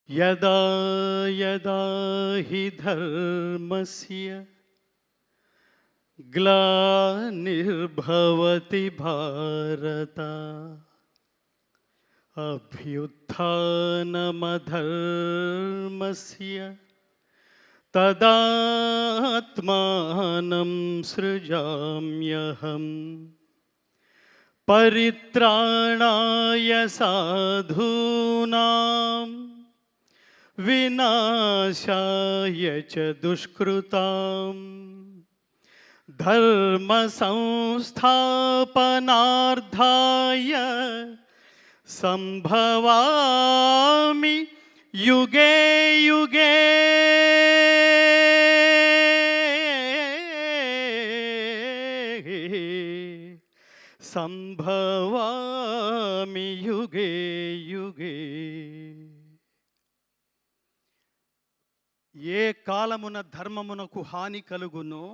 यदा यदा हि धर्मस्य ग्लानिर्भवति भारत अभ्युत्थानमधर्मस्य तदात्मानं सृजाम्यहम् परित्राणाय साधूनां विनाशाय च दुष्कृतां धर्म संस्थापनार्थाय संभवामि युगे युगे। संभवामि युगे युगे। ఏ కాలమున ధర్మమునకు హాని కలుగునో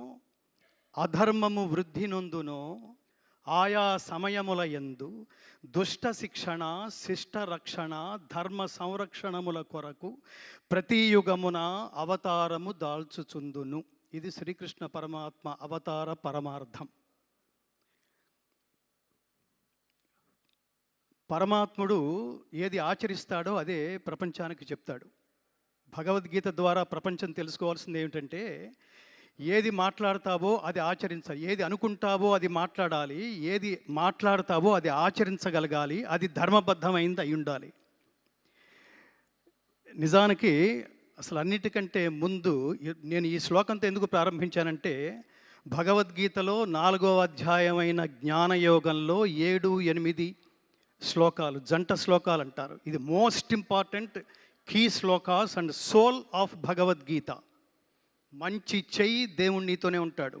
అధర్మము వృద్ధి నొందునో ఆయా సమయముల యందు దుష్ట శిక్షణ శిష్ట రక్షణ ధర్మ సంరక్షణముల కొరకు ప్రతి యుగమున అవతారము దాల్చుచుందును. ఇది శ్రీకృష్ణ పరమాత్మ అవతార పరమార్థం. పరమాత్ముడు ఏది ఆచరిస్తాడో అదే ప్రపంచానికి చెప్తాడు. భగవద్గీత ద్వారా ప్రపంచం తెలుసుకోవాల్సింది ఏమిటంటే, ఏది మాట్లాడతావో అది ఆచరించాలి, ఏది అనుకుంటావో అది మాట్లాడాలి, ఏది మాట్లాడతావో అది ఆచరించగలగాలి, అది ధర్మబద్ధమైంది అయి ఉండాలి. నిజానికి అసలు అన్నిటికంటే ముందు నేను ఈ శ్లోకంతో ఎందుకు ప్రారంభించానంటే, భగవద్గీతలో 4వ అధ్యాయమైన జ్ఞానయోగంలో 7, 8 శ్లోకాలు, జంట శ్లోకాలు అంటారు. ఇది most important key shlokas and soul of Bhagavad Gita. మంచి చెయ్యి, దేవుడు నీతోనే ఉంటాడు.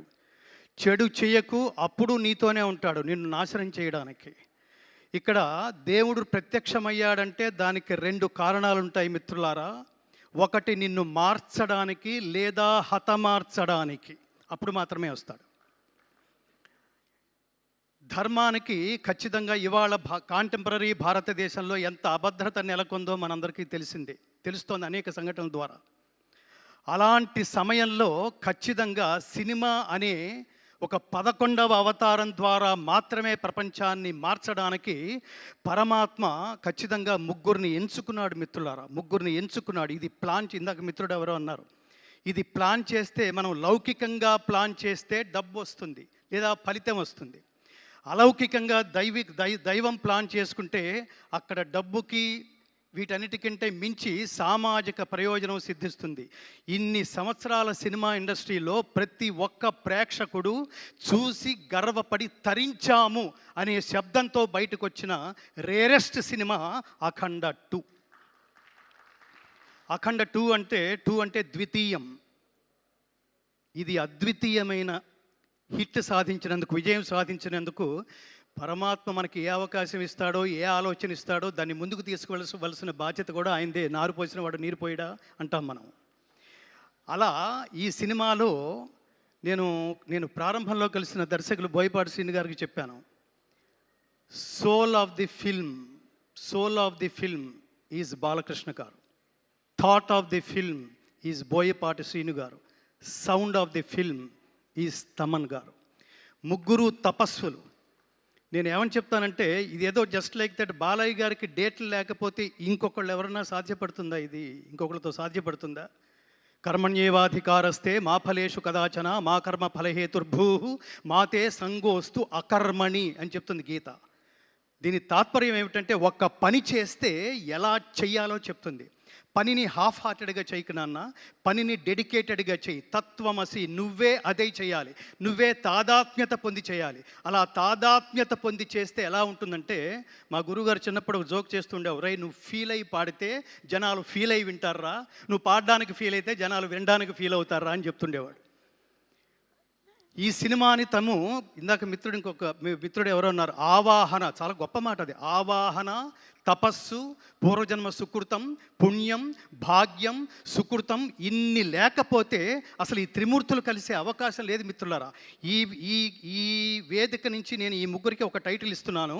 చెడు చెయ్యకు, అప్పుడు నీతోనే ఉంటాడు నిన్ను నాశనం చేయడానికి. ఇక్కడ దేవుడు ప్రత్యక్షమయ్యాడంటే దానికి 2 కారణాలు ఉంటాయి మిత్రులారా. ఒకటి నిన్ను మార్చడానికి లేదా హతమార్చడానికి, అప్పుడు మాత్రమే వస్తాడు. ధర్మానికి ఖచ్చితంగా ఇవాళ కాంటెంపరీ భారతదేశంలో ఎంత అభద్రత నెలకొందో మనందరికీ తెలుస్తోంది అనేక సంఘటనల ద్వారా. అలాంటి సమయంలో ఖచ్చితంగా సినిమా అనే ఒక 11వ అవతారం ద్వారా మాత్రమే ప్రపంచాన్ని మార్చడానికి పరమాత్మ ఖచ్చితంగా 3 ఎంచుకున్నాడు మిత్రులారా. 3 ఎంచుకున్నాడు. ఇది ప్లాన్, ఇందాక మిత్రుడు ఎవరో అన్నారు, ఇది ప్లాన్ చేస్తే, మనం లౌకికంగా ప్లాన్ చేస్తే డబ్బు వస్తుంది లేదా ఫలితం వస్తుంది. అలౌకికంగా దైవం ప్లాన్ చేసుకుంటే అక్కడ డబ్బుకి వీటన్నిటికంటే మించి సామాజిక ప్రయోజనం సిద్ధిస్తుంది. ఇన్ని సంవత్సరాల సినిమా ఇండస్ట్రీలో ప్రతి ఒక్క ప్రేక్షకుడు చూసి గర్వపడి తరించాము అనే శబ్దంతో బయటకు వచ్చిన రేరెస్ట్ సినిమా అఖండ 2. అఖండ 2 అంటే ద్వితీయం. ఇది అద్వితీయమైన హిట్ సాధించినందుకు, విజయం సాధించినందుకు పరమాత్మ మనకి ఏ అవకాశం ఇస్తాడో, ఏ ఆలోచన ఇస్తాడో దాన్ని ముందుకు తీసుకువలసిన బాధ్యత కూడా ఆయనదే. నారు పోసిన వాడు నీరు పోయిడా అంటాం మనం. అలా ఈ సినిమాలో నేను ప్రారంభంలో కలిసిన దర్శకులు బోయపాటి శ్రీను గారికి చెప్పాను, soul of the film is Balakrishna గారు, thought of the film is Boyapati Srinu గారు, sound of the film is Thaman గారు. 3 తపస్సులు. నేను ఏమని చెప్తానంటే, ఇది ఏదో జస్ట్ లైక్ దట్ బాలయ్య గారికి డేట్లు లేకపోతే ఇంకొకళ్ళు ఎవరన్నా సాధ్యపడుతుందా? ఇది ఇంకొకళ్ళతో సాధ్యపడుతుందా? కర్మణ్యేవాధికారస్తే మా ఫలేషు కదాచన మా కర్మ ఫలహేతుర్భూ మాతే సంగోస్తు అకర్మణి అని చెప్తుంది గీత. దీని తాత్పర్యం ఏమిటంటే, ఒక్క పని చేస్తే ఎలా చెయ్యాలో చెప్తుంది. పనిని హాఫ్ హార్టెడ్గా చేయకు నాన్న, పనిని డెడికేటెడ్గా చేయి. తత్వమసి, నువ్వే అదే చేయాలి, నువ్వే తాదాత్మ్యత పొంది చేయాలి. అలా తాదాత్మ్యత పొంది చేస్తే ఎలా ఉంటుందంటే, మా గురువుగారు చిన్నప్పుడు ఒక జోక్ చేస్తుండేవారు, రై నువ్వు ఫీల్ అయ్యి పాడితే జనాలు ఫీల్ అయ్యి వింటారా, నువ్వు పాడడానికి ఫీల్ అయితే జనాలు వినడానికి ఫీల్ అవుతారా అని చెప్తుండేవాడు. ఈ సినిమాని ఇందాక ఇంకొక మిత్రుడు ఎవరో ఉన్నారు, ఆవాహన, చాలా గొప్ప మాట అది. ఆవాహన, తపస్సు, పూర్వజన్మ సుకృతం, పుణ్యం, భాగ్యం, సుకృతం, ఇన్ని లేకపోతే అసలు ఈ త్రిమూర్తులు కలిసే అవకాశం లేదు మిత్రులారా. ఈ ఈ ఈ వేదిక నుంచి నేను ఈ 3కి ఒక టైటిల్ ఇస్తున్నాను.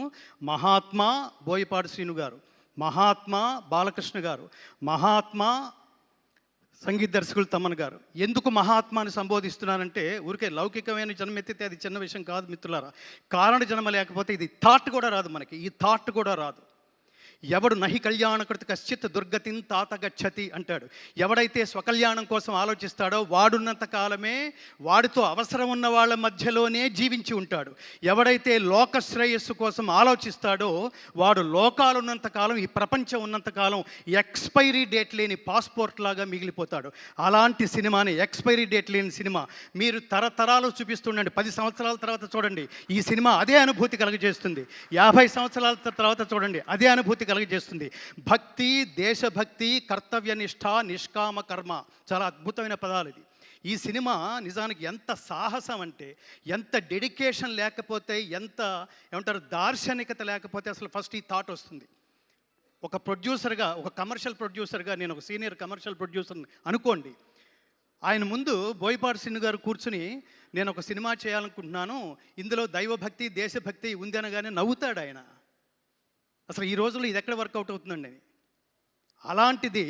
మహాత్మా బోయపాటి శ్రీను గారు, మహాత్మా బాలకృష్ణ గారు, మహాత్మా సంగీత దర్శకులు తమ్మన్ గారు. ఎందుకు మహాత్మాని సంబోధిస్తున్నానంటే ఊరికే లౌకికమైన జన్మ ఎత్తితే అది చిన్న విషయం కాదు మిత్రులారా. కారణ జన్మ లేకపోతే ఇది థాట్ కూడా రాదు, మనకి ఈ థాట్ కూడా రాదు. ఎవడు నహి కళ్యాణకృత కశ్చిత్ దుర్గతిన్ తాత గచ్చతి అంటాడు. ఎవడైతే స్వకల్యాణం కోసం ఆలోచిస్తాడో వాడున్నంత కాలమే వాడితో అవసరం ఉన్న వాళ్ళ మధ్యలోనే జీవించి ఉంటాడు. ఎవడైతే లోక శ్రేయస్సు కోసం ఆలోచిస్తాడో వాడు లోకాలున్నంత కాలం, ఈ ప్రపంచం ఉన్నంతకాలం ఎక్స్పైరీ డేట్ లేని పాస్పోర్ట్ లాగా మిగిలిపోతాడు. అలాంటి సినిమాని, ఎక్స్పైరీ డేట్ లేని సినిమా మీరు తరతరాలు చూపిస్తుండండి. 10 సంవత్సరాల తర్వాత చూడండి, ఈ సినిమా అదే అనుభూతి కలుగజేస్తుంది. 50 సంవత్సరాల తర్వాత చూడండి, అదే అనుభూతి కలుగజేస్తుంది. భక్తి, దేశభక్తి, కర్తవ్యనిష్ట, నిష్కామ కర్మ, చాలా అద్భుతమైన పదాలు ఇది. ఈ సినిమా నిజానికి ఎంత సాహసం అంటే, ఎంత డెడికేషన్ లేకపోతే, ఎంత ఏమంటారు దార్శనికత లేకపోతే అసలు ఫస్ట్ ఈ థాట్ వస్తుంది. ఒక ప్రొడ్యూసర్గా, ఒక కమర్షియల్ ప్రొడ్యూసర్గా, నేను ఒక సీనియర్ కమర్షియల్ ప్రొడ్యూసర్ని అనుకోండి, ఆయన ముందు బోయపాటి శ్రీను గారు కూర్చుని నేను ఒక సినిమా చేయాలనుకుంటున్నాను, ఇందులో దైవభక్తి, దేశభక్తి ఉంది అనగానే నవ్వుతాడు ఆయన. అసలు ఈ రోజుల్లో ఇది ఎక్కడ వర్కౌట్ అవుతుందండి. అలాంటిది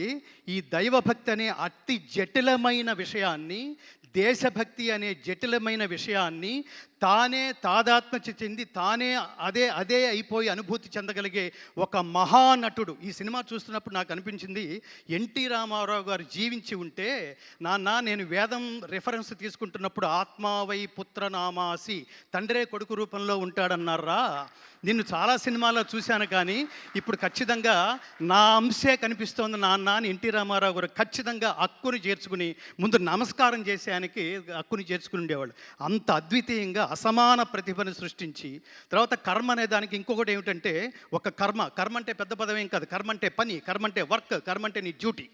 ఈ దైవభక్తి అనే అతి జటిలమైన విషయాన్ని, దేశభక్తి అనే జటిలమైన విషయాన్ని తానే తాదాత్మ్య చెంది తానే అదే అయిపోయి అనుభూతి చెందగలిగే ఒక మహానటుడు. ఈ సినిమా చూస్తున్నప్పుడు నాకు అనిపించింది, ఎన్టీ రామారావు గారు జీవించి ఉంటే, నాన్న నేను వేదం రిఫరెన్స్ తీసుకుంటున్నప్పుడు ఆత్మావై పుత్రనామాసి, తండ్రే కొడుకు రూపంలో ఉంటాడన్నారా, నిన్ను చాలా సినిమాల్లో చూశాను కానీ ఇప్పుడు ఖచ్చితంగా నా అంశే కనిపిస్తోంది నాన్న అని ఎన్టీ రామారావు గారు ఖచ్చితంగా హక్కుని చేర్చుకుని ముందు నమస్కారం చేసే ఆయనకి హక్కుని చేర్చుకుని ఉండేవాళ్ళు. అంత అద్వితీయంగా అసమాన ప్రతిభను సృష్టించి, తర్వాత కర్మ అనే దానికి ఇంకొకటి ఏమిటంటే, ఒక కర్మ అంటే పెద్ద పదం ఏం కాదు, కర్మ అంటే పని, కర్మ అంటే వర్క్, కర్మ అంటే నీ డ్యూటీ.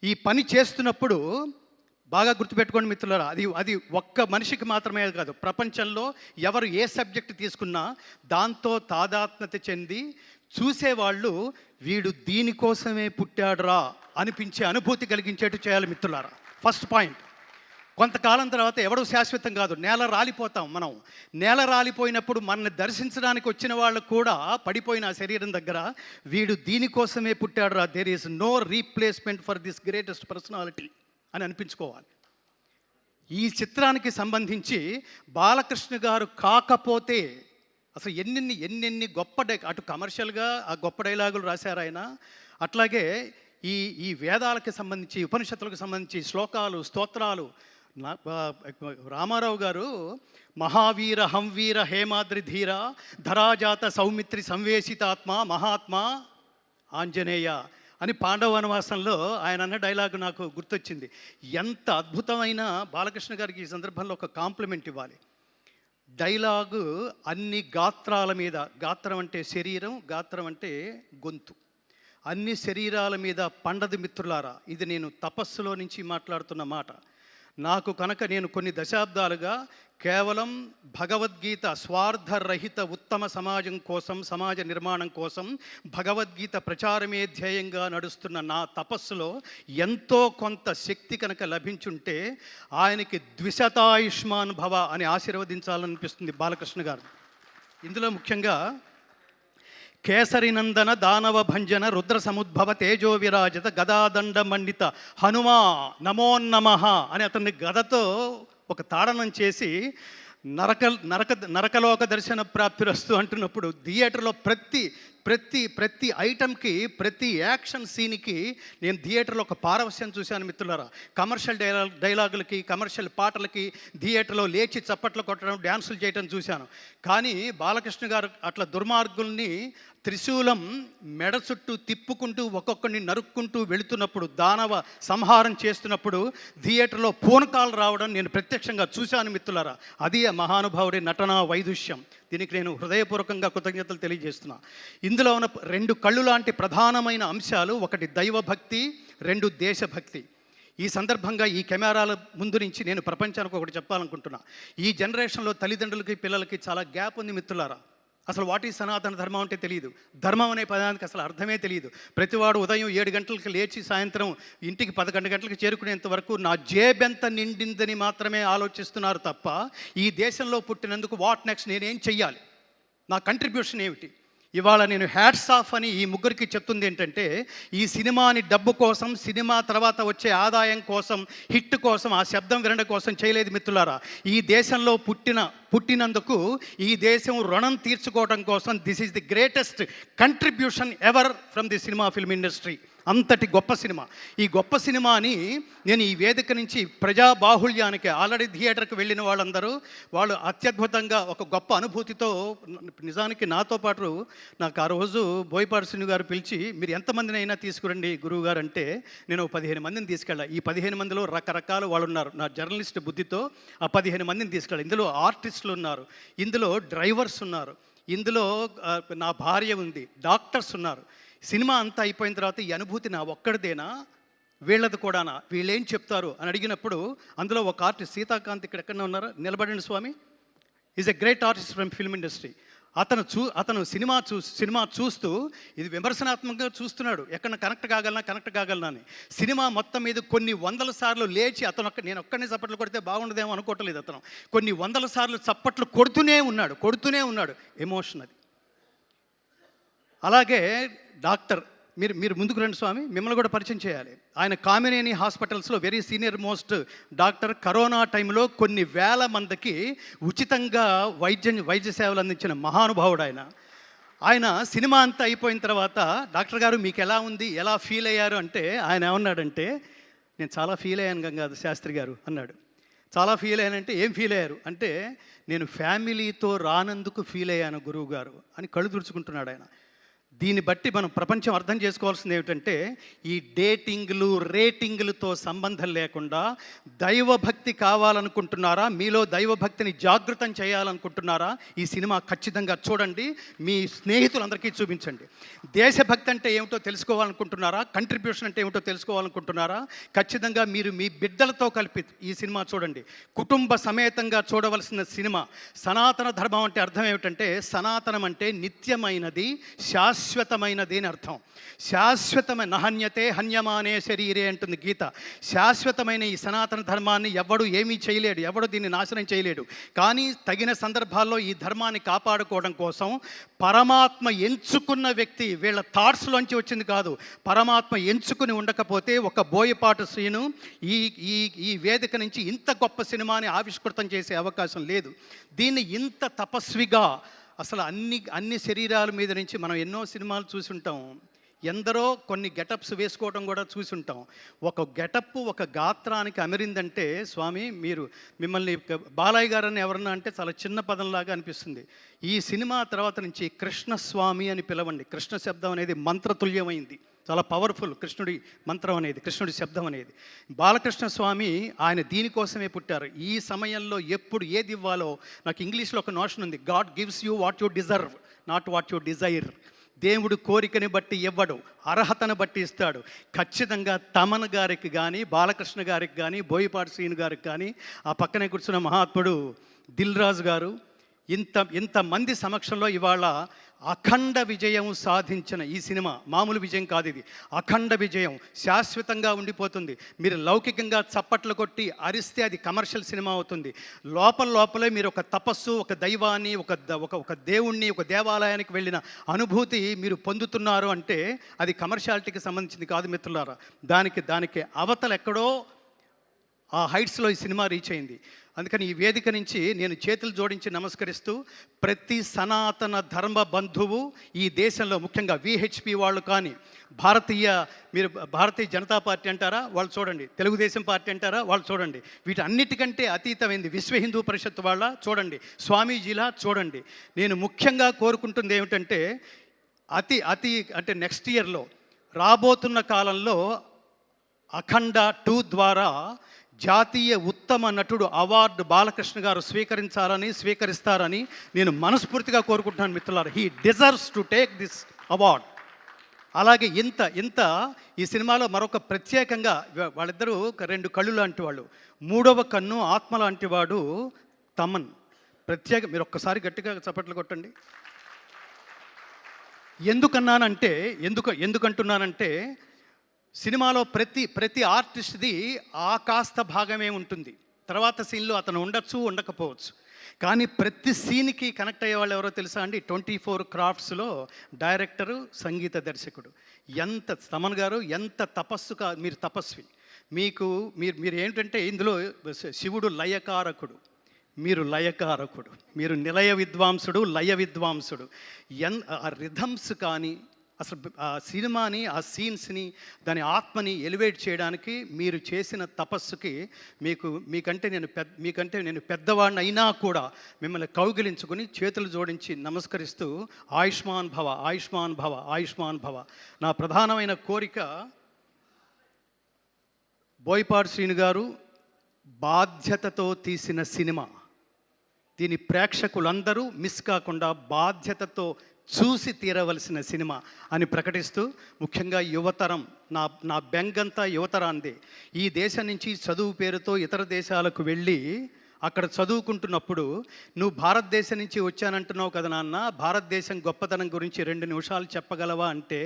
ఈ పని చేస్తున్నప్పుడు బాగా గుర్తుపెట్టుకోండి మిత్రులారా, అది ఒక్క మనిషికి మాత్రమే కాదు, ప్రపంచంలో ఎవరు ఏ సబ్జెక్ట్ తీసుకున్నా దాంతో తాదాత్మ్యత చెంది చూసేవాళ్ళు వీడు దీనికోసమే పుట్టాడురా అనిపించే అనుభూతి కలిగించేట్టు చేయాలి మిత్రులారా. First point. కొంతకాలం తర్వాత ఎవడో శాశ్వతం కాదు, నేల రాలిపోతాం మనం. నేల రాలిపోయినప్పుడు మనల్ని దర్శించడానికి వచ్చిన వాళ్ళు కూడా పడిపోయిన శరీరం దగ్గర వీడు దీనికోసమే పుట్టాడురా, there is no replacement for this greatest personality అని అనిపించుకోవాలి. ఈ చిత్రానికి సంబంధించి బాలకృష్ణ గారు కాకపోతే అసలు ఎన్నెన్ని గొప్ప అటు కమర్షియల్గా ఆ గొప్ప డైలాగులు రాశారు ఆయన. అట్లాగే ఈ వేదాలకు సంబంధించి, ఉపనిషత్తులకు సంబంధించి శ్లోకాలు, స్తోత్రాలు. రామారావు గారు మహావీర హంవీర హేమాద్రి ధీర ధరాజాత సౌమిత్రి సంవేశితాత్మ మహాత్మా ఆంజనేయ అని పాండవ వనవాసంలో ఆయన అన్న డైలాగు నాకు గుర్తొచ్చింది. ఎంత అద్భుతమైన, బాలకృష్ణ గారికి ఈ సందర్భంలో ఒక కాంప్లిమెంట్ ఇవ్వాలి. డైలాగు అన్ని గాత్రాల మీద, గాత్రం అంటే శరీరం, గాత్రం అంటే గొంతు, అన్ని శరీరాల మీద పండదు మిత్రులారా. ఇది నేను తపస్సులో నుంచి మాట్లాడుతున్న మాట. నాకు కనుక నేను కొన్ని దశాబ్దాలుగా కేవలం భగవద్గీత స్వార్థరహిత ఉత్తమ సమాజం కోసం, సమాజ నిర్మాణం కోసం భగవద్గీత ప్రచారమే ధ్యేయంగా నడుస్తున్న నా తపస్సులో ఎంతో కొంత శక్తి కనుక లభించుంటే ఆయనకి ద్విశతాయుష్మాన్ భవ అని ఆశీర్వదించాలనిపిస్తుంది బాలకృష్ణ గారు. ఇందులో ముఖ్యంగా కేసరినందన దానవ భంజన రుద్ర సముద్భవ తేజో విరాజిత గదాదండ మండిత హనుమా నమోన్నమః అని అతన్ని గదతో ఒక తాడనం చేసి నరకలోక దర్శన ప్రాప్తిరస్తు అంటున్నప్పుడు థియేటర్లో ప్రతి ఐటమ్కి, ప్రతి యాక్షన్ సీన్కి నేను థియేటర్లో ఒక పారవశ్యం చూశాను మిత్రులారా. కమర్షియల్ డైలాగులకి, కమర్షియల్ పాటలకి థియేటర్లో లేచి చప్పట్లు కొట్టడం, డ్యాన్సులు చేయడం చూశాను. కానీ బాలకృష్ణ గారు అట్లా దుర్మార్గుల్ని త్రిశూలం మెడ చుట్టూ తిప్పుకుంటూ ఒక్కొక్కడిని నరుక్కుంటూ వెళుతున్నప్పుడు, దానవ సంహారం చేస్తున్నప్పుడు థియేటర్లో పూనకాలు రావడం నేను ప్రత్యక్షంగా చూశాను మిత్రులారా. అది ఆ మహానుభావుడి నటనా వైదుష్యం. దీనికి నేను హృదయపూర్వకంగా కృతజ్ఞతలు తెలియజేస్తున్నా. ఇందులో ఉన్న 2 కళ్ళు లాంటి ప్రధానమైన అంశాలు, ఒకటి దైవభక్తి, 2 దేశభక్తి. ఈ సందర్భంగా ఈ కెమెరాల ముందు నుంచి నేను ప్రపంచానికి ఒకటి చెప్పాలనుకుంటున్నా. ఈ జనరేషన్లో తల్లిదండ్రులకి, పిల్లలకి చాలా గ్యాప్ ఉంది మిత్రులారా. అసలు వాట్ ఈ సనాతన ధర్మం అంటే తెలియదు. ధర్మం అనే పదానికి అసలు అర్థమే తెలియదు. ప్రతివాడు ఉదయం 7 గంటలకు లేచి సాయంత్రం ఇంటికి 11 గంటలకు చేరుకునేంత వరకు నా జేబెంత నిండిందని మాత్రమే ఆలోచిస్తున్నారు తప్ప, ఈ దేశంలో పుట్టినందుకు వాట్ నెక్స్ట్, నేనేం చెయ్యాలి, నా కంట్రిబ్యూషన్ ఏమిటి, ఇవాళ నేను హ్యాట్స్ ఆఫ్ అని ఈ ముగ్గురికి చెప్తుంది ఏంటంటే, ఈ సినిమాని డబ్బు కోసం, సినిమా తర్వాత వచ్చే ఆదాయం కోసం, హిట్ కోసం, ఆ శబ్దం వినడం కోసం చేయలేదు మిత్రులారా. ఈ దేశంలో పుట్టినందుకు ఈ దేశం రుణం తీర్చుకోవడం కోసం this is the greatest contribution ever from the cinema film industry. అంతటి గొప్ప సినిమా. ఈ గొప్ప సినిమాని నేను ఈ వేదిక నుంచి ప్రజాబాహుళ్యానికి ఆల్రెడీ థియేటర్కి వెళ్ళిన వాళ్ళందరూ వాళ్ళు అత్యద్భుతంగా ఒక గొప్ప అనుభూతితో, నిజానికి నాతో పాటు నాకు ఆ రోజు బోయపాటి శ్రీను గారు పిలిచి, మీరు ఎంతమందిని అయినా తీసుకురండి గురువు గారు అంటే, నేను 15 మందిని తీసుకెళ్ళా. ఈ 15 మందిలో రకరకాల వాళ్ళు ఉన్నారు. నా జర్నలిస్ట్ బుద్ధితో ఆ 15 మందిని తీసుకెళ్ళా. ఇందులో ఆర్టిస్టులు ఉన్నారు, ఇందులో డ్రైవర్స్ ఉన్నారు, ఇందులో నా భార్య ఉంది, డాక్టర్స్ ఉన్నారు. సినిమా అంతా అయిపోయిన తర్వాత ఈ అనుభూతి నా ఒక్కడిదేనా, వీళ్ళది కూడానా, వీళ్ళేం చెప్తారు అని అడిగినప్పుడు అందులో ఒక ఆర్టిస్ట్ సీతాకాంత్ ఇక్కడ ఎక్కడ ఉన్నారు, నిలబడండి స్వామి, is a great artist from film industry. అతను సినిమా చూస్తూ ఇది విమర్శనాత్మకంగా చూస్తున్నాడు, ఎక్కడ కనెక్ట్ కాగలనా అని. సినిమా మొత్తం మీద కొన్ని వందల సార్లు లేచి నేను ఒక్కడిని చప్పట్లు కొడితే బాగుండదేమో అనుకోవట్లేదు. అతను కొన్ని వందల సార్లు చప్పట్లు కొడుతూనే ఉన్నాడు. ఎమోషన్ అది. అలాగే డాక్టర్, మీరు ముందుకు రండి స్వామి, మిమ్మల్ని కూడా పరిచయం చేయాలి. ఆయన కామినేని హాస్పిటల్స్లో very senior most doctor. Corona టైంలో కొన్ని వేల మందికి ఉచితంగా వైద్య సేవలు అందించిన మహానుభావుడు ఆయన సినిమా అంతా అయిపోయిన తర్వాత, డాక్టర్ గారు మీకు ఎలా ఉంది, ఎలా ఫీల్ అయ్యారు అంటే, ఆయన ఏమన్నాడంటే, నేను చాలా ఫీల్ అయ్యాను గంగాధర్ శాస్త్రి గారు అన్నాడు. చాలా ఫీల్ అయ్యానంటే, ఏం ఫీల్ అయ్యారు అంటే, నేను ఫ్యామిలీతో రానందుకు ఫీల్ అయ్యాను గురువు గారు అని కళ్ళు తుడుచుకుంటున్నాడు ఆయన. దీన్ని బట్టి మనం ప్రపంచం అర్థం చేసుకోవాల్సింది ఏమిటంటే, ఈ రేటింగులతో సంబంధం లేకుండా దైవభక్తి కావాలనుకుంటున్నారా, మీలో దైవభక్తిని జాగృతం చేయాలనుకుంటున్నారా, ఈ సినిమా ఖచ్చితంగా చూడండి, మీ స్నేహితులందరికీ చూపించండి. దేశభక్తి అంటే ఏమిటో తెలుసుకోవాలనుకుంటున్నారా, కంట్రిబ్యూషన్ అంటే ఏమిటో తెలుసుకోవాలనుకుంటున్నారా, ఖచ్చితంగా మీరు మీ బిడ్డలతో కలిపి ఈ సినిమా చూడండి. కుటుంబ సమేతంగా చూడవలసిన సినిమా. సనాతన ధర్మం అంటే అర్థం ఏమిటంటే, సనాతనం అంటే నిత్యమైనది, శాశ్వతమైనది అని అర్థం. శాశ్వతమైన నహన్యతే హన్యమానే శరీరే అంటుంది గీత. శాశ్వతమైన ఈ సనాతన ధర్మాన్ని ఎవడు ఏమీ చేయలేడు, ఎవడు దీన్ని నాశనం చేయలేడు. కానీ తగిన సందర్భాల్లో ఈ ధర్మాన్ని కాపాడుకోవడం కోసం పరమాత్మ ఎంచుకున్న వ్యక్తి, వీళ్ళ థాట్స్లోంచి వచ్చింది కాదు, పరమాత్మ ఎంచుకుని ఉండకపోతే ఒక బోయపాటి శ్రీను ఈ వేదిక నుంచి ఇంత గొప్ప సినిమాని ఆవిష్కృతం చేసే అవకాశం లేదు. దీన్ని ఇంత తపస్విగా, అసలు అన్ని శరీరాల మీద నుంచి మనం ఎన్నో సినిమాలు చూసి ఉంటాం, ఎందరో కొన్ని గెటప్స్ వేసుకోవడం కూడా చూసి ఉంటాం. ఒక గెటప్ ఒక గాత్రానికి అమరిందంటే, స్వామి మిమ్మల్ని బాలయ్య గారని ఎవరన్నా అంటే చాలా చిన్న పదంలాగా అనిపిస్తుంది. ఈ సినిమా తర్వాత నుంచి కృష్ణస్వామి అని పిలవండి. కృష్ణ శబ్దం అనేది మంత్రతుల్యమైంది, చాలా పవర్ఫుల్. కృష్ణుడి మంత్రం అనేది, కృష్ణుడి శబ్దం అనేది. బాలకృష్ణ స్వామి ఆయన దీనికోసమే పుట్టారు. ఈ సమయంలో ఎప్పుడు ఏది ఇవ్వాలో, నాకు ఇంగ్లీష్లో ఒక నోషన్ ఉంది, God gives you what you deserve, not what you Dzire. దేవుడు కోరికని బట్టి ఇవ్వడు, అర్హతను బట్టి ఇస్తాడు. ఖచ్చితంగా తమన్ గారికి కానీ, బాలకృష్ణ గారికి కానీ, బోయపాటి శ్రీను గారికి కానీ, ఆ పక్కనే కూర్చున్న మహాత్ముడు దిల్ రాజు గారు, ఇంతమంది సమక్షంలో ఇవాళ అఖండ విజయం సాధించిన ఈ సినిమా మామూలు విజయం కాదు, ఇది అఖండ విజయం, శాశ్వతంగా ఉండిపోతుంది. మీరు లౌకికంగా చప్పట్లు కొట్టి అరిస్తే అది కమర్షియల్ సినిమా అవుతుంది. లోపలే మీరు ఒక తపస్సు, ఒక దైవాన్ని, ఒక దేవుణ్ణి, ఒక దేవాలయానికి వెళ్ళిన అనుభూతి మీరు పొందుతున్నారు అంటే అది కమర్షియాలిటీకి సంబంధించింది కాదు మిత్రులారా. దానికి అవతల ఎక్కడో ఆ హైట్స్లో ఈ సినిమా రీచ్ అయింది. అందుకని ఈ వేదిక నుంచి నేను చేతులు జోడించి నమస్కరిస్తూ, ప్రతి సనాతన ధర్మ బంధువు ఈ దేశంలో, ముఖ్యంగా విహెచ్పి వాళ్ళు కానీ, మీరు భారతీయ జనతా పార్టీ అంటారా, వాళ్ళు చూడండి, తెలుగుదేశం పార్టీ అంటారా, వాళ్ళు చూడండి, వీటన్నిటికంటే అతీతమైంది విశ్వ హిందూ పరిషత్ వాళ్ళ చూడండి, స్వామీజీలా చూడండి. నేను ముఖ్యంగా కోరుకుంటుంది ఏమిటంటే, అంటే నెక్స్ట్ ఇయర్లో రాబోతున్న కాలంలో అఖండ 2 ద్వారా జాతీయ ఉత్తమ నటుడు అవార్డు బాలకృష్ణ గారు స్వీకరిస్తారని నేను మనస్ఫూర్తిగా కోరుకుంటున్నాను మిత్రులారా. He deserves to take this award. అలాగే ఇంత ఈ సినిమాలో మరొక ప్రత్యేకంగా వాళ్ళిద్దరూ 2 కళ్ళు లాంటి వాళ్ళు, 3వ కన్ను ఆత్మ లాంటి వాడు తమన్. మీరు ఒక్కసారి గట్టిగా చప్పట్లు కొట్టండి. ఎందుకంటున్నానంటే సినిమాలో ప్రతి ఆర్టిస్ట్ది ఆ కాస్త భాగమే ఉంటుంది. తర్వాత సీన్లో అతను ఉండొచ్చు, ఉండకపోవచ్చు. కానీ ప్రతి సీన్కి కనెక్ట్ అయ్యే వాళ్ళు ఎవరో తెలుసా అండి? 24 క్రాఫ్ట్స్లో డైరెక్టరు, సంగీత దర్శకుడు. ఎంత తమన్ గారు ఎంత మీరు తపస్వి. మీకు మీరు ఏంటంటే ఇందులో శివుడు లయకారకుడు, మీరు లయకారకుడు, మీరు నిలయ విద్వాంసుడు, లయ విద్వాంసుడు. ఆ రిథమ్స్ కానీ అసలు ఆ సినిమాని, ఆ సీన్స్ని, దాని ఆత్మని ఎలివేట్ చేయడానికి మీరు చేసిన తపస్సుకి మీకంటే నేను పెద్దవాడిని అయినా కూడా మిమ్మల్ని కౌగిలించుకొని చేతులు జోడించి నమస్కరిస్తూ ఆయుష్మాన్ భవ, ఆయుష్మాన్ భవ, ఆయుష్మాన్ భవ. నా ప్రధానమైన కోరిక, బోయపాటి శ్రీను గారు బాధ్యతతో తీసిన సినిమా, దీని ప్రేక్షకులందరూ మిస్ కాకుండా బాధ్యతతో చూసి తీరవలసిన సినిమా అని ప్రకటిస్తూ, ముఖ్యంగా యువతరం, నా బెంగంతా యువతరాందే. ఈ దేశం నుంచి చదువు పేరుతో ఇతర దేశాలకు వెళ్ళి అక్కడ చదువుకుంటున్నప్పుడు, నువ్వు భారతదేశం నుంచి వచ్చానంటున్నావు కదా నాన్న, భారతదేశం గొప్పతనం గురించి 2 నిమిషాలు చెప్పగలవా అంటే,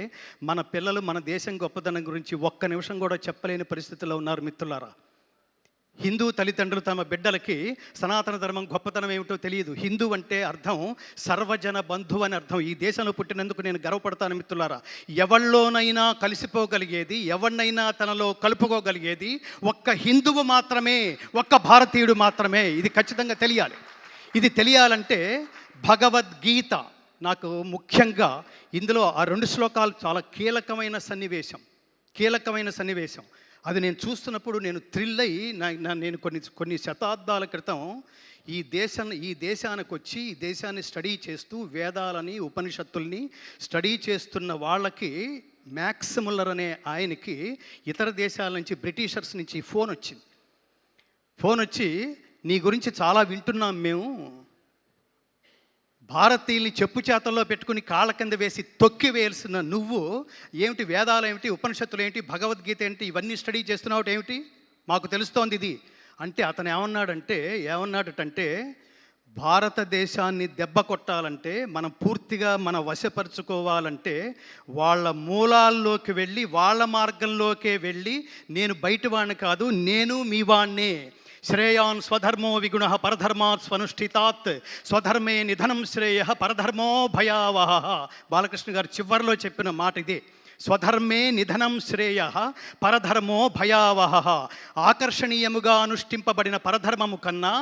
మన పిల్లలు మన దేశం గొప్పతనం గురించి ఒక్క నిమిషం కూడా చెప్పలేని పరిస్థితుల్లో ఉన్నారు మిత్రులారా. హిందూ తల్లిదండ్రులు తమ బిడ్డలకి సనాతన ధర్మం గొప్పతనం ఏమిటో తెలియదు. హిందూ అంటే అర్థం సర్వజన బంధువు అని అర్థం. ఈ దేశంలో పుట్టినందుకు నేను గర్వపడతాను మిత్రులారా. ఎవరిలోనైనా కలిసిపోగలిగేది, ఎవరినైనా తనలో కలుపుకోగలిగేది ఒక్క హిందువు మాత్రమే, ఒక్క భారతీయుడు మాత్రమే. ఇది ఖచ్చితంగా తెలియాలి. ఇది తెలియాలంటే భగవద్గీత నాకు ముఖ్యంగా ఇందులో ఆ 2 శ్లోకాలు చాలా కీలకమైన సన్నివేశం. అది నేను చూస్తున్నప్పుడు నేను థ్రిల్ అయ్యి, నేను కొన్ని శతాబ్దాల క్రితం ఈ దేశానికి వచ్చి ఈ దేశాన్ని స్టడీ చేస్తూ వేదాలని, ఉపనిషత్తుల్ని స్టడీ చేస్తున్న వాళ్ళకి, మ్యాక్స్ ముల్లర్ అనే ఆయనకి ఇతర దేశాల నుంచి, బ్రిటిషర్స్ నుంచి ఫోన్ వచ్చి నీ గురించి చాలా వింటున్నాం మేము, భారతీయుల్ని చెప్పు చేతల్లో పెట్టుకుని కాళ్ళ కింద వేసి తొక్కి వేయాల్సిన నువ్వు ఏమిటి, వేదాలు ఏమిటి, ఉపనిషత్తులు ఏంటి, భగవద్గీత ఏంటి, ఇవన్నీ స్టడీ చేస్తున్నావు ఏమిటి, మాకు తెలుస్తోంది ఇది అంటే. అతను ఏమన్నాడటంటే భారతదేశాన్ని దెబ్బ కొట్టాలంటే, మనం పూర్తిగా వశపరుచుకోవాలంటే, వాళ్ళ మూలాల్లోకి వెళ్ళి, వాళ్ళ మార్గంలోకే వెళ్ళి, నేను బయట వాడిని కాదు, నేను మీ వాణ్ణే. శ్రేయాన్ స్వధర్మో విగుణ పరధర్మాత్ స్వనుష్ఠితాత్ స్వధర్మే నిధనం శ్రేయ పరధర్మో భయావహ. బాలకృష్ణ గారు చివరిలో చెప్పిన మాట ఇదే. స్వధర్మే నిధనం శ్రేయ పరధర్మో భయావహ. ఆకర్షణీయముగా అనుష్ఠింపబడిన పరధర్మము కన్నా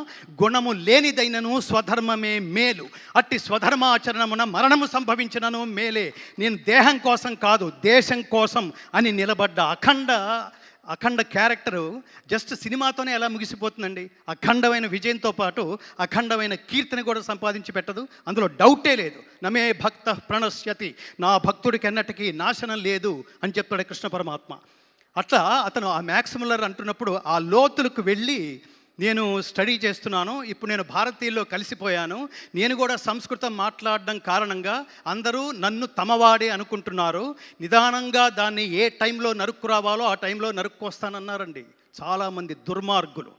గుణము లేనిదైనను స్వధర్మమే మేలు. అట్టి స్వధర్మాచరణమున మరణము సంభవించినను మేలే. నేను దేహం కోసం కాదు, దేశం కోసం అని నిలబడ్డ అఖండ క్యారెక్టరు జస్ట్ సినిమాతోనే ఎలా ముగిసిపోతుందండి. అఖండమైన విజయంతో పాటు అఖండమైన కీర్తిని కూడా సంపాదించి పెట్టదు, అందులో డౌటే లేదు. నమే భక్త ప్రణశ్యతి, నా భక్తుడికి ఎన్నటికీ నాశనం లేదు అని చెప్తాడు కృష్ణ పరమాత్మ. అట్లా అతను ఆ మ్యాక్స్ ముల్లర్ అంటున్నప్పుడు ఆ లోతులకు వెళ్ళి, నేను స్టడీ చేస్తున్నాను, ఇప్పుడు నేను భారతీయుల్లో కలిసిపోయాను, నేను కూడా సంస్కృతం మాట్లాడడం కారణంగా అందరూ నన్ను తమవాడే అనుకుంటున్నారు, నిదానంగా దాన్ని ఏ టైంలో నరుక్కురావాలో ఆ టైంలో నరుక్కొస్తానన్నారండి చాలామంది దుర్మార్గులు.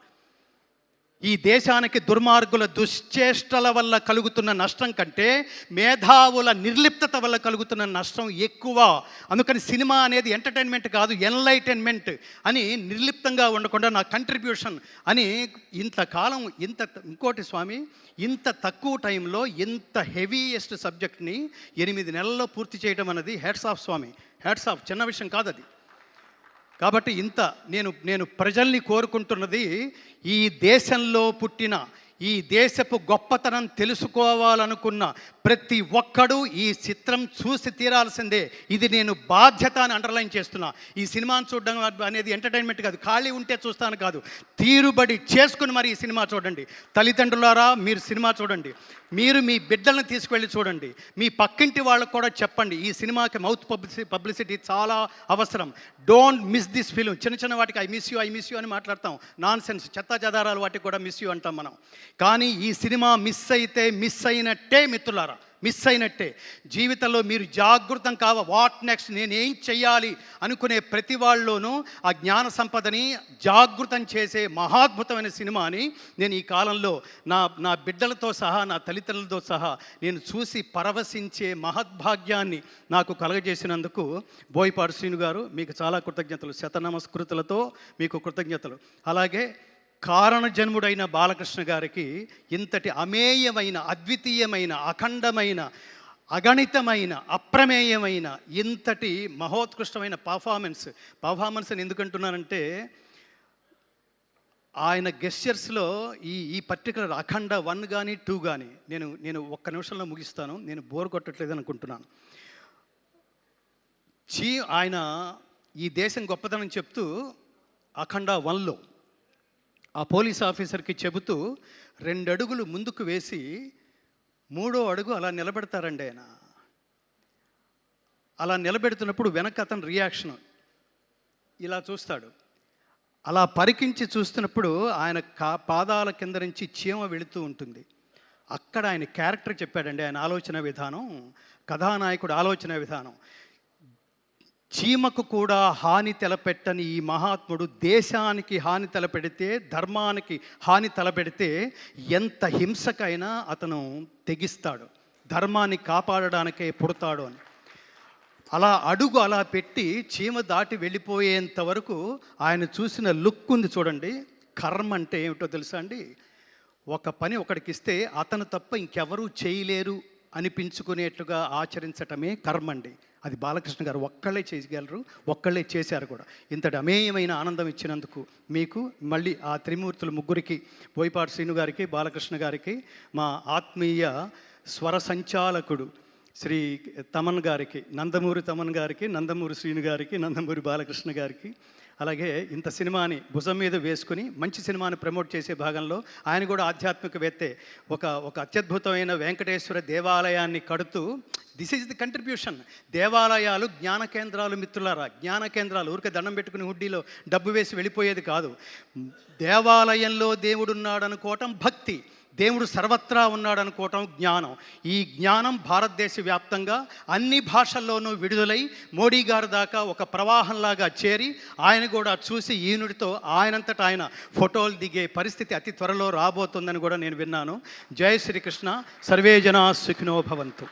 ఈ దేశానికి దుర్మార్గుల దుశ్చేష్టల వల్ల కలుగుతున్న నష్టం కంటే మేధావుల నిర్లిప్తత వల్ల కలుగుతున్న నష్టం ఎక్కువ. అందుకని సినిమా అనేది ఎంటర్టైన్మెంట్ కాదు, ఎన్లైటైన్మెంట్ అని నిర్లిప్తంగా ఉండకుండా నా కంట్రిబ్యూషన్ అని ఇంతకాలం ఇంకోటి స్వామి, ఇంత తక్కువ టైంలో ఇంత హెవీయెస్ట్ సబ్జెక్ట్ని 8 నెలల్లో పూర్తి చేయడం అనేది హ్యాట్స్ ఆఫ్ స్వామి, హ్యాట్స్ ఆఫ్. చిన్న విషయం కాదు అది. కాబట్టి నేను ప్రజల్ని కోరుకుంటున్నది, ఈ దేశంలో పుట్టిన, ఈ దేశపు గొప్పతనం తెలుసుకోవాలనుకున్న ప్రతి ఒక్కడూ ఈ చిత్రం చూసి తీరాల్సిందే. ఇది నేను బాధ్యత అని అండర్లైన్ చేస్తున్నా. ఈ సినిమాను చూడడం అనేది ఎంటర్టైన్మెంట్ కాదు, ఖాళీ ఉంటే చూస్తాను కాదు, తీరుబడి చేసుకుని మరి ఈ సినిమా చూడండి. తల్లిదండ్రులారా, మీరు సినిమా చూడండి, మీరు మీ బిడ్డలను తీసుకువెళ్ళి చూడండి, మీ పక్కింటి వాళ్ళకు కూడా చెప్పండి. ఈ సినిమాకి మౌత్ పబ్లిసిటీ చాలా అవసరం. Don't miss this film. చిన్న వాటికి ఐ మిస్ యూ అని మాట్లాడతాం, నాన్ సెన్స్ చెత్త చెదారాలు వాటికి కూడా మిస్ యూ అంటాం మనం. కానీ ఈ సినిమా మిస్ అయినట్టే మిత్రులారా, మిస్ అయినట్టే. జీవితంలో మీరు జాగృతం వాట్ నెక్స్ట్, నేనేం చెయ్యాలి అనుకునే ప్రతి వాళ్ళలోనూ ఆ జ్ఞాన సంపదని జాగృతం చేసే మహాద్భుతమైన సినిమాని నేను ఈ కాలంలో నా బిడ్డలతో సహా, నా తల్లిదండ్రులతో సహా నేను చూసి పరవశించే మహద్భాగ్యాన్ని నాకు కలగజేసినందుకు బోయపాటి శ్రీను గారు మీకు చాలా కృతజ్ఞతలు, శతనమస్కృతులతో మీకు కృతజ్ఞతలు. అలాగే కారణజన్ముడైన బాలకృష్ణ గారికి ఇంతటి అమేయమైన, అద్వితీయమైన, అఖండమైన, అగణితమైన, అప్రమేయమైన ఇంతటి మహోత్కృష్టమైన పర్ఫార్మెన్స్ ఎందుకంటున్నానంటే, ఆయన గెస్చర్స్లో ఈ పర్టికులర్ అఖండ 1 కానీ 2 కానీ నేను ఒక్క నిమిషంలో ముగిస్తాను, నేను బోర్ కొట్టట్లేదు అనుకుంటున్నాను. ఆయన ఈ దేశం గొప్పతనం చెప్తూ అఖండ 1లో ఆ పోలీస్ ఆఫీసర్కి చెబుతూ 2 అడుగులు ముందుకు వేసి 3వ అడుగు అలా నిలబెడతారండి ఆయన. అలా నిలబెడుతున్నప్పుడు వెనక అతను రియాక్షన్ ఇలా చూస్తాడు. అలా పరికించి చూస్తున్నప్పుడు ఆయన పాదాల కింద నుంచి చీమ వెళుతూ ఉంటుంది. అక్కడ ఆయన క్యారెక్టర్ చెప్పాడండి, ఆయన ఆలోచన విధానం, కథానాయకుడు ఆలోచన విధానం. చీమకు కూడా హాని తలపెట్టని ఈ మహాత్ముడు దేశానికి హాని తలపెడితే, ధర్మానికి హాని తలపెడితే ఎంత హింసకైనా అతను తెగిస్తాడు, ధర్మాన్ని కాపాడడానికే పుడతాడు అని. అలా పెట్టి చీమ దాటి వెళ్ళిపోయేంత వరకు ఆయన చూసిన లుక్ ఉంది చూడండి. కర్మ అంటే ఏమిటో తెలుసా అండి? ఒక పని ఒకడికి ఇస్తే అతను తప్ప ఇంకెవరూ చేయలేరు అనిపించుకునేట్లుగా ఆచరించటమే కర్మ అండి. అది బాలకృష్ణ గారు ఒక్కళ్ళే చేయగలరు, ఒక్కళ్ళే చేశారు కూడా. ఇంతటి అమేయమైన ఆనందం ఇచ్చినందుకు మీకు మళ్ళీ ఆ త్రిమూర్తులు ముగ్గురికి, బోయపాటి శ్రీను గారికి, బాలకృష్ణ గారికి, మా ఆత్మీయ స్వర సంచాలకుడు శ్రీ తమన్ గారికి, నందమూరి తమన్ గారికి, నందమూరి శ్రీను గారికి, నందమూరి బాలకృష్ణ గారికి, అలాగే ఇంత సినిమాని భుజం మీద వేసుకుని మంచి సినిమాని ప్రమోట్ చేసే భాగంలో ఆయన కూడా ఆధ్యాత్మికవేత్తే, ఒక అత్యద్భుతమైన వెంకటేశ్వర దేవాలయాన్ని కడుతూ, దిస్ ఈజ్ ది కంట్రిబ్యూషన్. దేవాలయాలు జ్ఞాన కేంద్రాలు మిత్రులారా, జ్ఞాన కేంద్రాలు. ఊరికే దండం పెట్టుకుని హుడ్డీలో డబ్బు వేసి వెళ్ళిపోయేది కాదు. దేవాలయంలో దేవుడున్నాడు అనుకోవటం భక్తి, దేవుడు సర్వత్రా ఉన్నాడు అనుకోవటం జ్ఞానం. ఈ జ్ఞానం భారతదేశ వ్యాప్తంగా అన్ని భాషల్లోనూ విడుదలై మోడీ గారి దాకా ఒక ప్రవాహంలాగా చేరి ఆయన కూడా చూసి ఈనుడితో ఆయనంతటా ఆయన ఫోటోలు దిగే పరిస్థితి అతి త్వరలో రాబోతుందని కూడా నేను విన్నాను. జై శ్రీకృష్ణ. సర్వే జనా సుఖినో భవంతు.